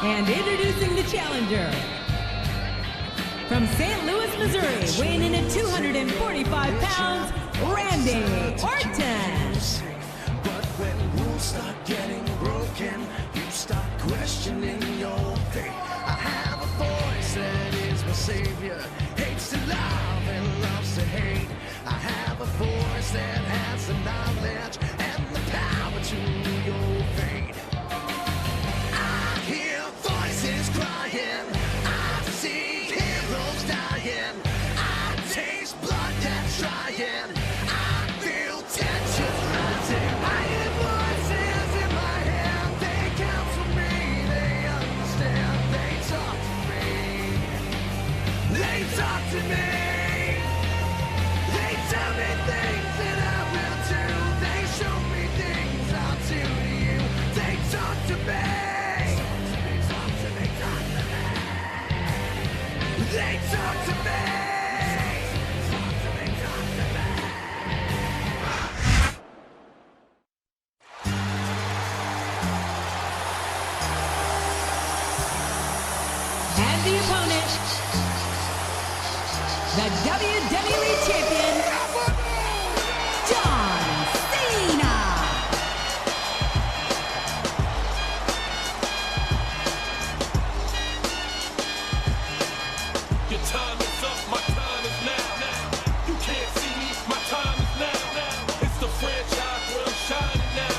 And introducing the challenger, from St. Louis, Missouri, weighing in at 245 pounds, Randy Orton. But when rules start getting broken, you start questioning your faith. I have a voice that is my savior, hates to love and loves to hate. I have a voice that has the knowledge and the power to your fate. I hear voices crying, I see heroes dying, I taste blood that's trying, I feel tension rising. I hear voices in my head, they counsel me, they understand, they talk to me, they talk to me, they tell me things that I will do, they show me things I'll do to you, they talk to me. They talk to me. And the opponent, the WWE Champion, John Cena. Your time is up, my time is now. You can't see me, my time is now. It's the franchise where I'm shining now.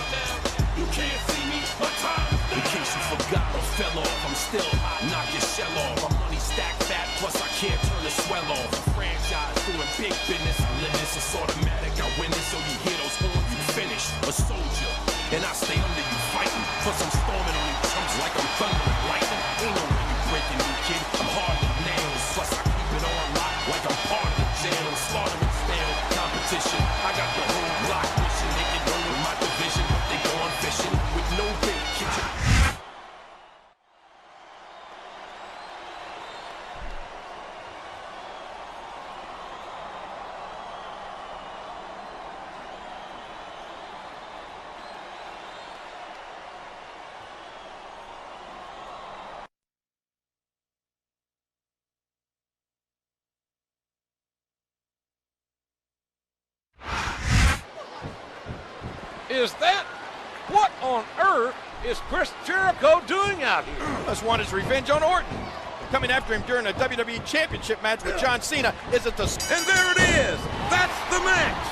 You can't see me, my time is now. In case you forgot or fell off, I'm still hot, knock your shell off. My money stacked fat, plus I can't turn the swell off. The franchise doing big business, limits, it's automatic. I win it, so you hear those horns, you finished. A soldier, and I stay under you fighting. Plus I'm storming on you chumps like I'm thunder and lightning. Ain't no way you breaking me, kid. I'm hard as nails. Plus I keep it on lock like I'm part of the jail. I'm slaughtering stale competition. I got the whole block wishing they could go with my division, but they go on fishing with no bait. Kitchen. Is that? What on earth is Chris Jericho doing out here? Must want his revenge on Orton. Coming after him during a WWE Championship match with John Cena isn't the... And there it is! That's the match!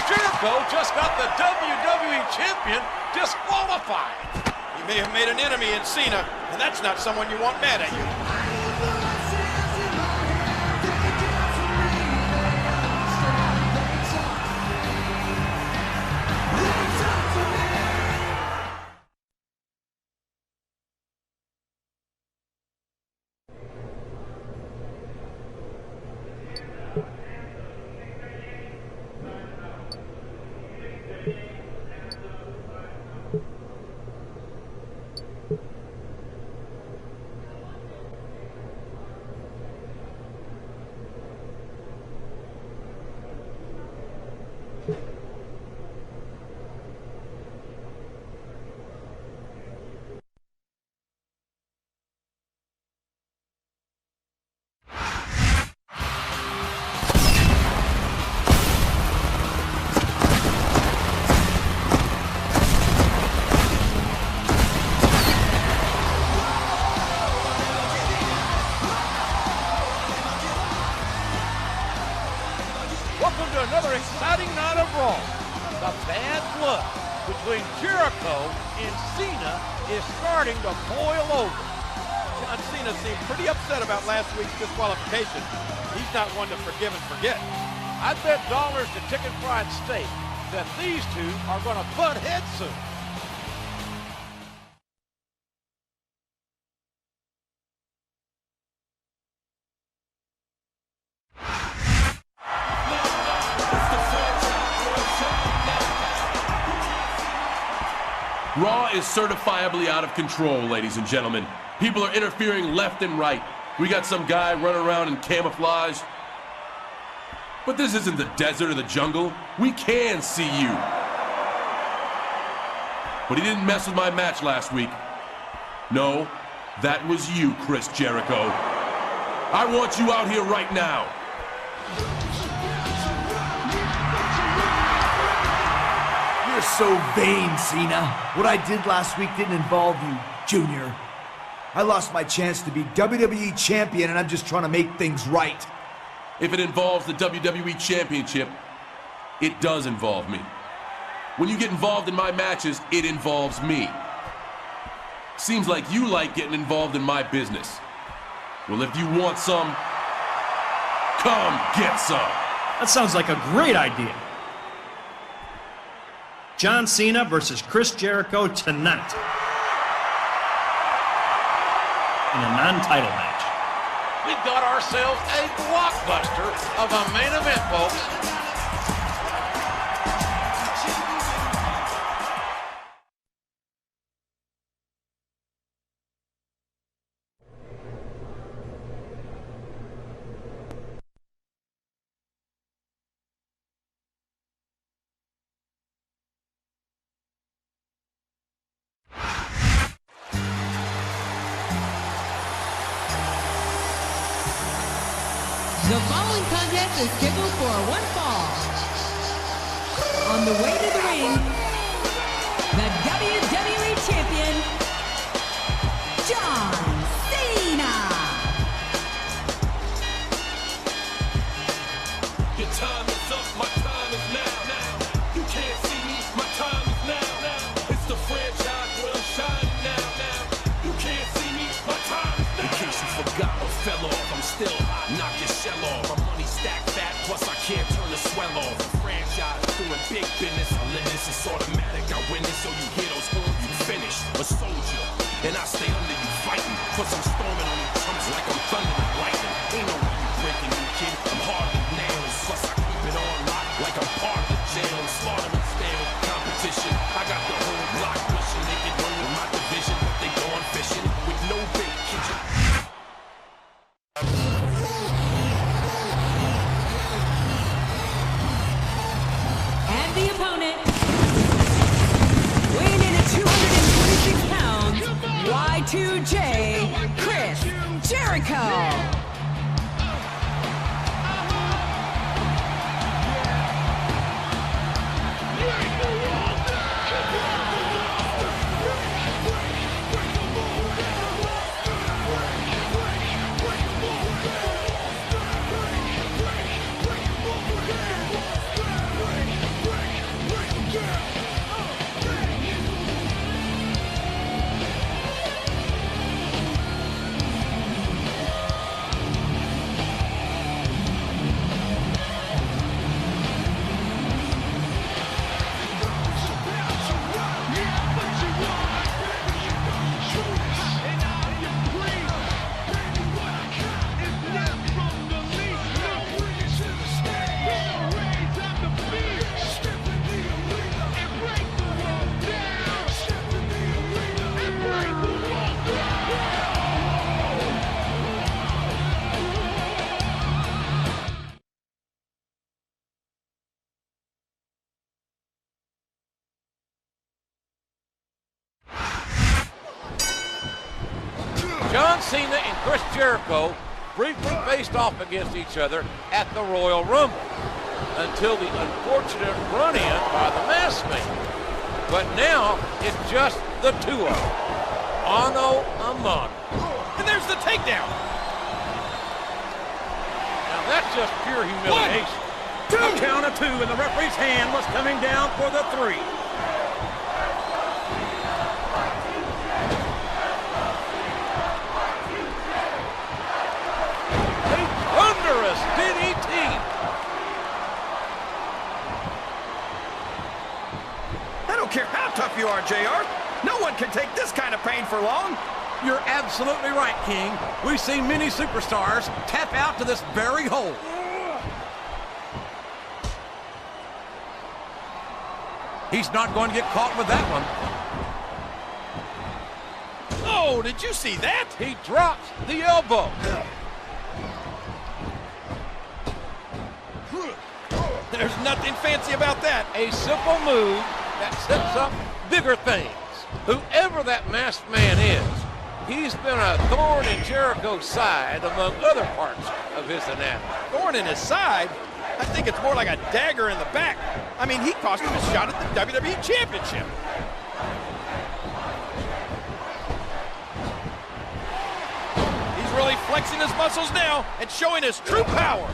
Jericho just got the WWE Champion disqualified. You may have made an enemy in Cena, and that's not someone you want mad at you. Welcome to another exciting night of Raw. The bad blood between Jericho and Cena is starting to boil over. John Cena seemed pretty upset about last week's disqualification. He's not one to forgive and forget. I'd bet dollars to chicken fried steak that these two are going to butt heads soon. Raw is certifiably out of control, ladies and gentlemen. People are interfering left and right. We got some guy running around in camouflage. But this isn't the desert or the jungle. We can see you. But he didn't mess with my match last week. No, that was you, Chris Jericho. I want you out here right now. You're so vain, Cena. What I did last week didn't involve you, Junior. I lost my chance to be WWE Champion, and I'm just trying to make things right. If it involves the WWE Championship, it does involve me. When you get involved in my matches, it involves me. Seems like you like getting involved in my business. Well, if you want some, come get some. That sounds like a great idea. John Cena versus Chris Jericho tonight in a non-title match. We've got ourselves a blockbuster of a main event, folks. The following contest is scheduled for one fall. On the way to the ring, the WWE Champion, John Cena. Your time is up, my time is now. You can't see me, my time is now. It's the franchise where I'm shining now. You can't see me, my time is now. In case you forgot or fell off, I'm still hot. Knock your shell off. My money stacked fat, plus I can't turn the swell off. The franchise doing big business. I live this, it's automatic. I win it, so you hear those horns, you finished. A soldier, and I stay under you fighting. Plus I'm storming on you chumps like I'm thunder and lightning. Ain't no way you breaking me, kid. I'm hardly nails. Plus I keep it on lock like I'm part of the jail. Slaughter and stale competition. I got the whole block pushing. They can run with my division, but they going fishing with no bait kitchen. And the opponent, weighing in at 226 pounds, Y2J, Chris Jericho. John Cena and Chris Jericho briefly faced off against each other at the Royal Rumble until the unfortunate run-in by the Masked Man. But now it's just the two of them. Mano a mano. And there's the takedown. Now that's just pure humiliation. A count of two, and the referee's hand was coming down for the three. Thunderous DDT. tough you are, JR. No one can take this kind of pain for long. You're absolutely right, King. We've seen many superstars tap out to this very hole. He's not going to get caught with that one. Oh, did you see that? He drops the elbow. There's nothing fancy about that. A simple move that sets up bigger things. Whoever that masked man is, he's been a thorn in Jericho's side among other parts of his anatomy. Thorn in his side? I think it's more like a dagger in the back. I mean, he cost him a shot at the WWE Championship. He's really flexing his muscles now and showing his true power.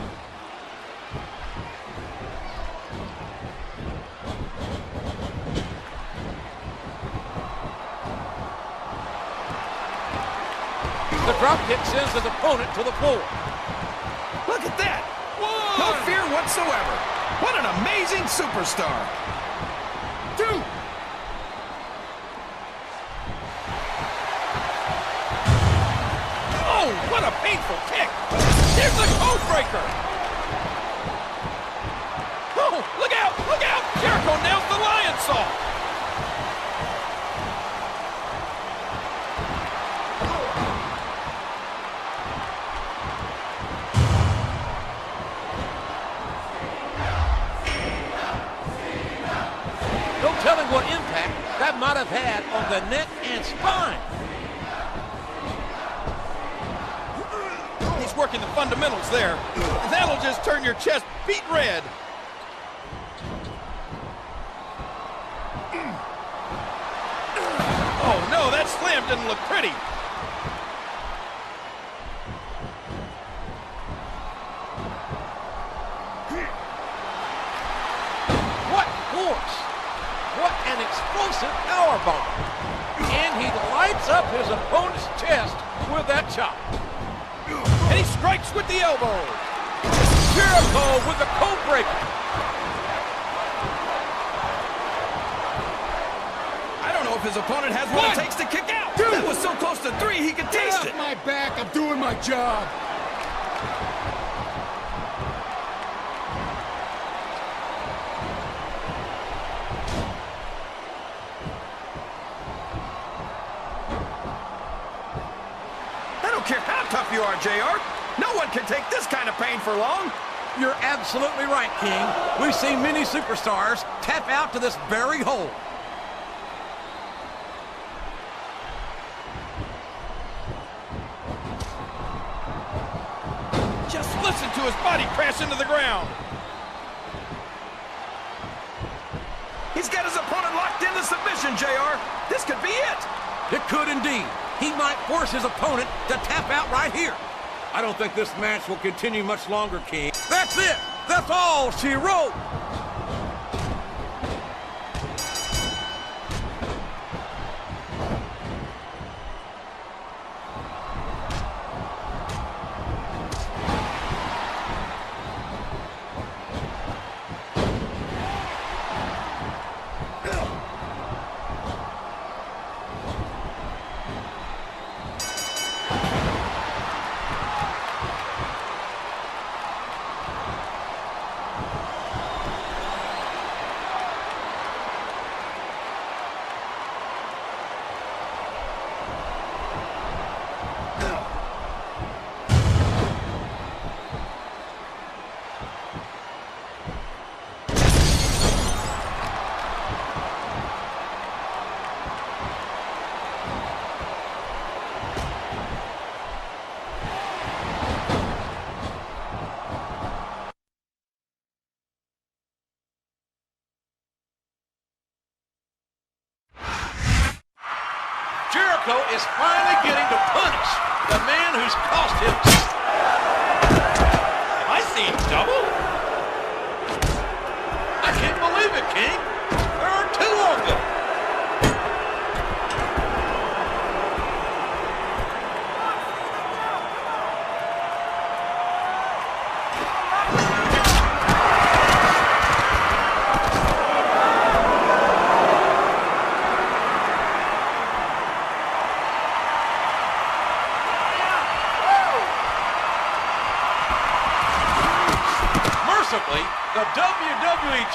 The drop kick sends his opponent to the floor. Look at that. No fear whatsoever. What an amazing superstar. 2. Oh, what a painful kick. Here's the code breaker. Oh, look out, look out. Jericho nails the lion saw. Telling what impact that might have had on the neck and spine. He's working the fundamentals there. That'll just turn your chest beet red. Oh no, that slam didn't look pretty. What force! What an explosive powerbomb. And he lights up his opponent's chest with that chop. And he strikes with the elbow. Jericho with the code breaker. I don't know if his opponent has what it takes to kick out. Dude. That was so close to 3, he could taste it. My back, I'm doing my job. Care how tough you are, JR. No one can take this kind of pain for long. You're absolutely right, King. We've seen many superstars tap out to this very hole. Just listen to his body crash into the ground. He's got his opponent locked into submission, JR. This could be it. It could indeed. He might force his opponent to tap out right here. I don't think this match will continue much longer, King. That's it! That's all she wrote! Jericho is finally getting to punish the man who's cost him. Am I seeing double? I can't believe it, King. There are 2 of them.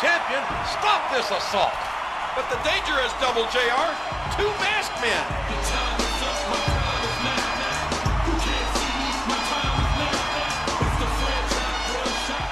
champion, stop this assault. But the danger is double, JR. Two masked men. Your time is up, my time is now. You can't see me, my time is now. It's the franchise world shot.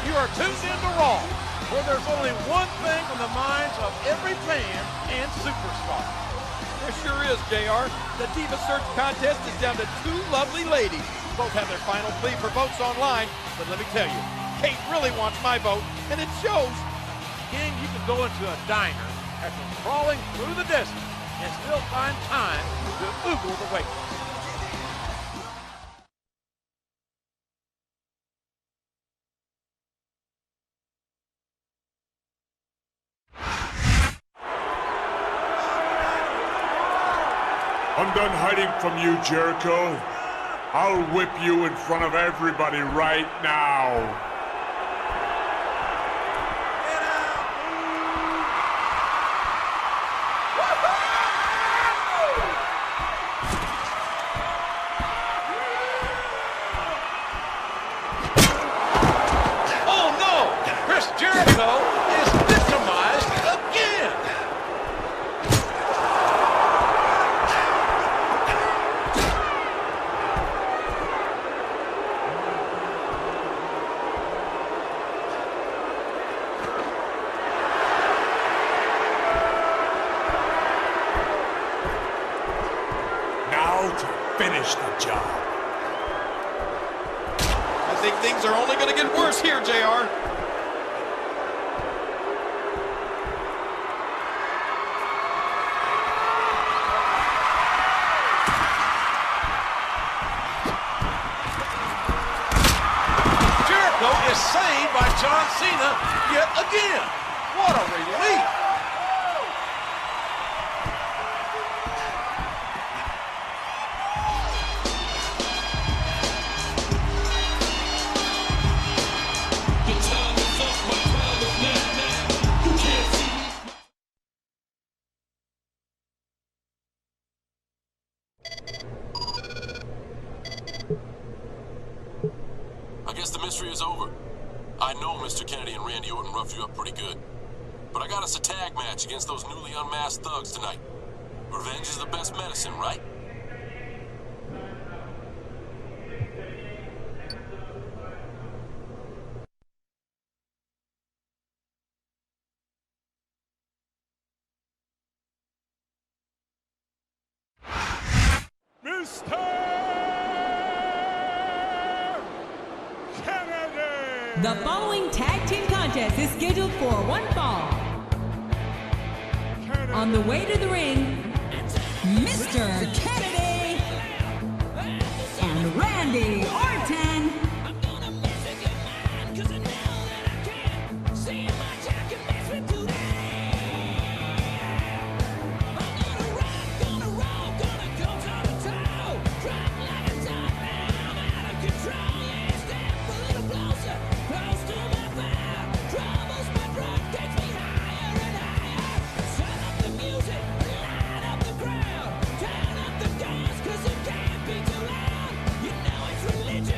You are tuned into Raw, where there's only one thing on the minds of every fan and superstar. There sure is, JR. The Diva Search contest is down to two lovely ladies. Both have their final plea for votes online, but let me tell you, Kate really wants my vote, and it shows. King, you can go into a diner after crawling through the desert and still find time to oogle the waitress. I'm done hiding from you, Jericho. I'll whip you in front of everybody right now. Oh no! Chris Jericho is victimized again! Now to finish the job. I think things are only going to get worse here, JR. Jericho is saved by John Cena yet again. What a relief! Your time is up, my time is now. You can't see me. I guess the mystery is over. I know Mr. Kennedy and Randy Orton roughed you up pretty good. But I got us a tag match against those newly unmasked thugs tonight. Revenge is the best medicine, right? Mr. Kennedy! The following tag team contest is scheduled for one fall. On the way to the ring, Mr. Kennedy and Randy Orton. Turn up the gas, 'cause it can't be too loud. You know it's religion.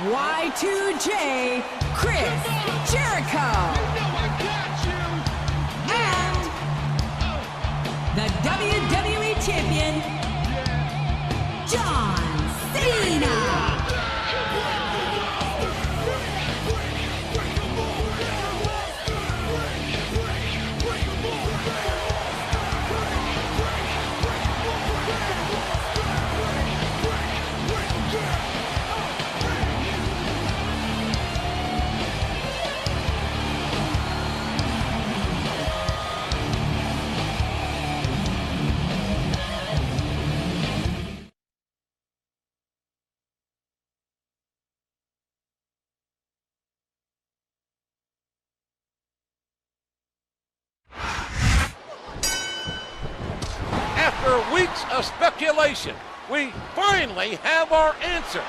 Y2J, Chris Jericho. And the WWE Champion, John Cena. After weeks of speculation, we finally have our answer.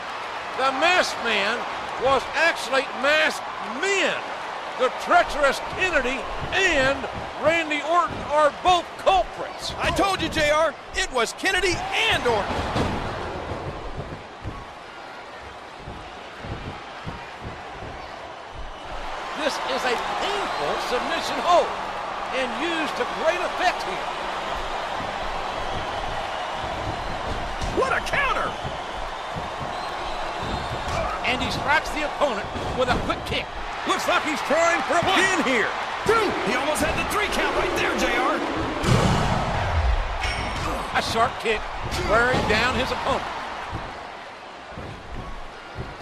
The masked man was actually masked men. The treacherous Kennedy and Randy Orton are both culprits. I told you, JR, it was Kennedy and Orton. This is a painful submission hold and used to great effect here. What a counter! And he strikes the opponent with a quick kick. Looks like he's trying for a pin here. 2. He almost had the 3 count right there, JR. A sharp kick wearing down his opponent.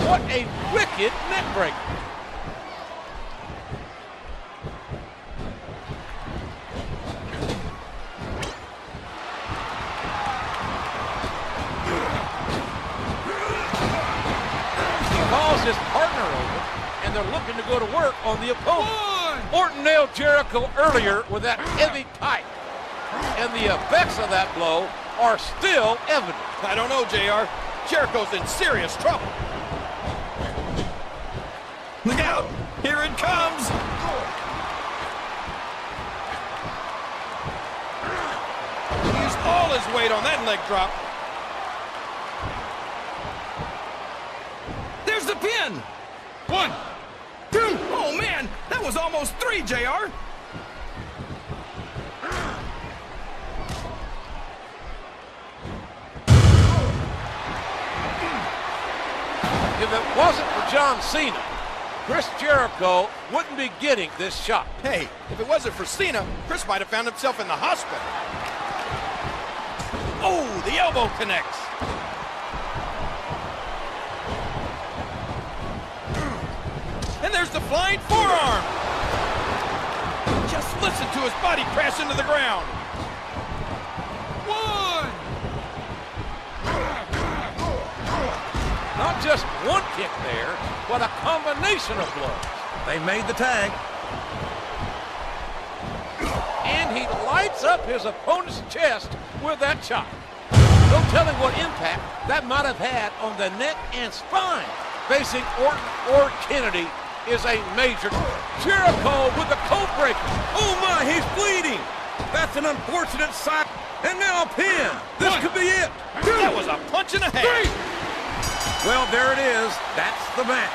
What a wicked neck breaker. His partner over, and they're looking to go to work on the opponent. Orton nailed Jericho earlier with that heavy pipe, and the effects of that blow are still evident. I don't know, JR. Jericho's in serious trouble. Look out! Here it comes! He used all his weight on that leg drop. There's the pin! 1, 2! Oh, man! That was almost 3, JR! If it wasn't for John Cena, Chris Jericho wouldn't be getting this shot. Hey, if it wasn't for Cena, Chris might have found himself in the hospital. Oh, the elbow connects. And there's the flying forearm. Just listen to his body crash into the ground. 1. Not just one kick there, but a combination of blows. They made the tag. And he lights up his opponent's chest with that chop. No telling what impact that might have had on the neck and spine. Facing Orton or Kennedy is a major. Jericho with the code breaker. Oh my, he's bleeding! That's an unfortunate sight. And now a pin. This could be it. 2. That was a punch and a half. 3. Well, there it is. That's the match.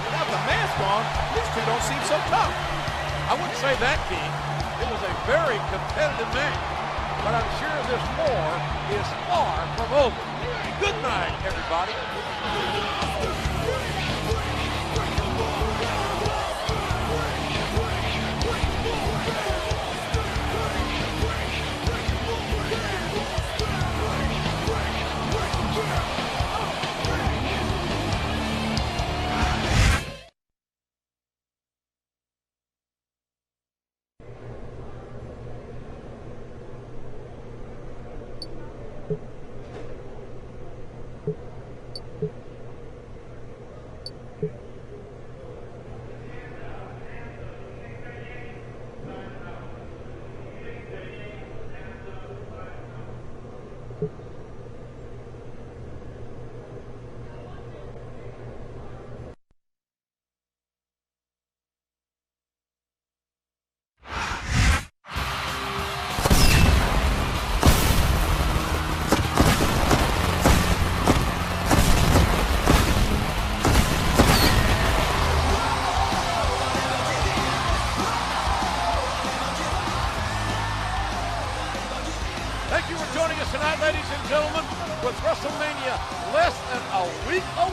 Without the mask on, these two don't seem so tough. I wouldn't say that, King. It was a very competitive match, but I'm sure this war is far from over. Good night, everybody.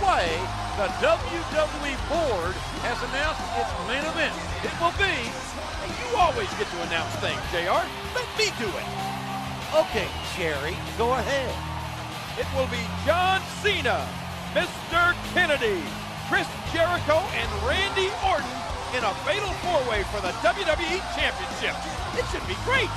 way, the WWE board has announced its main event. It will be, and you always get to announce things, JR. Let me do it. Okay, Cherry, go ahead. It will be John Cena, Mr. Kennedy, Chris Jericho, and Randy Orton in a fatal four-way for the WWE Championship. It should be great.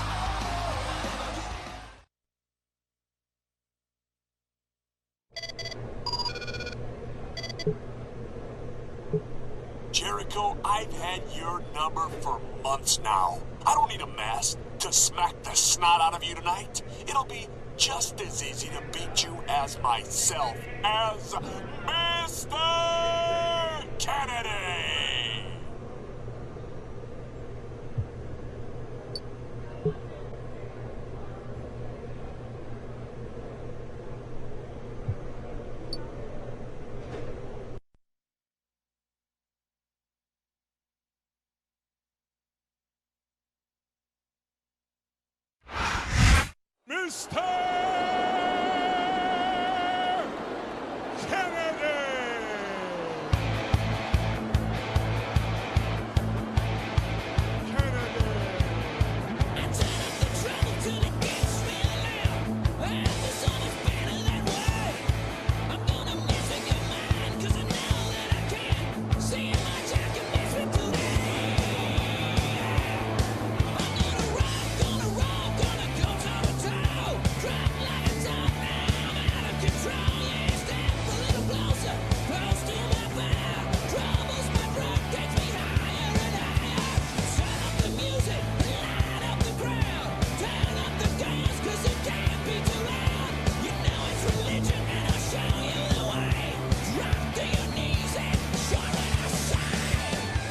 Jericho, I've had your number for months now. I don't need a mask to smack the snot out of you tonight. It'll be just as easy to beat you as myself, as Mr. Kennedy! Mr. Kennedy!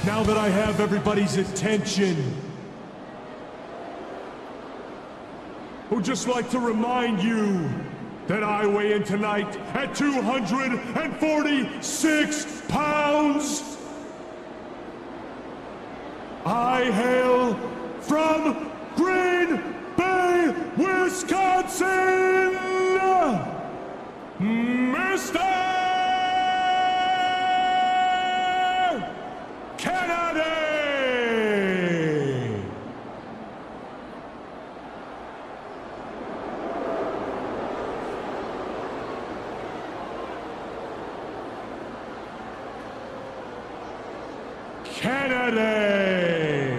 Now that I have everybody's attention, I would just like to remind you that I weigh in tonight at 246 pounds. I hail from Green Bay, Wisconsin, Mr. Kennedy!